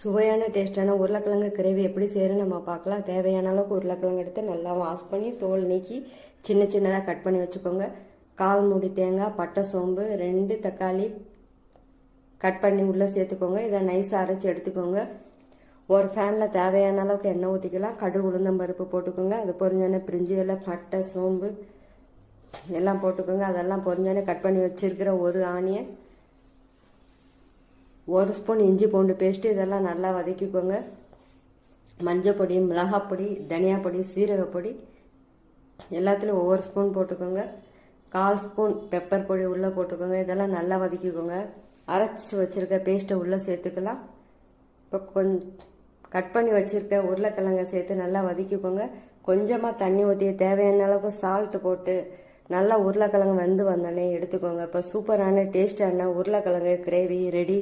சுவையான டேஸ்டான உருளைக்கிழங்கு கிரேவி எப்படி செய்யறோம் நம்ம பார்க்கலாம். தேவையான அளவுக்கு உருளைக்கிழங்கு எடுத்து நல்லா வாஷ் பண்ணி தோல் நீக்கி சின்ன சின்னதாக கட் பண்ணி வச்சுக்கோங்க. 1/4 மூடி தேங்காய், பட்டை, சோம்பு, 2 தக்காளி கட் பண்ணி உள்ளே சேர்த்துக்கோங்க. இதை நைஸாக அரைச்சி எடுத்துக்கோங்க. ஒரு ஃபேனில் தேவையான அளவுக்கு எண்ணெய் ஊற்றிக்கலாம். கடுகு, உளுந்தம்பருப்பு போட்டுக்கோங்க. அது பொரிஞ்சோன்னே பிரிஞ்சி இலை, பட்டை, சோம்பு எல்லாம் போட்டுக்கோங்க. அதெல்லாம் பொரிஞ்சோன்னே கட் பண்ணி வச்சுருக்கிற ஒரு ஆனியன், 1 ஸ்பூன் இஞ்சி பூண்டு பேஸ்ட்டு இதெல்லாம் நல்லா வதக்கிக்கோங்க. மஞ்சள் பொடி, மிளகாப்பொடி, தனியாப்பொடி, சீரகப்பொடி எல்லாத்துலேயும் ஒவ்வொரு ஸ்பூன் போட்டுக்கோங்க. 1/4 ஸ்பூன் பெப்பர் பொடி உள்ளே போட்டுக்கோங்க. இதெல்லாம் நல்லா வதக்கிக்கோங்க. அரைச்சி வச்சுருக்க பேஸ்ட்டை உள்ளே சேர்த்துக்கலாம். இப்போ கட் பண்ணி வச்சுருக்க உருளைக்கிழங்கை சேர்த்து நல்லா வதக்கிக்கோங்க. கொஞ்சமாக தண்ணி ஊற்றி தேவையான அளவுக்கு சால்ட்டு போட்டு நல்லா உருளைக்கிழங்கு வெந்து வந்தோடனே எடுத்துக்கோங்க. இப்போ சூப்பரான டேஸ்டான உருளைக்கிழங்கு கிரேவி ரெடி.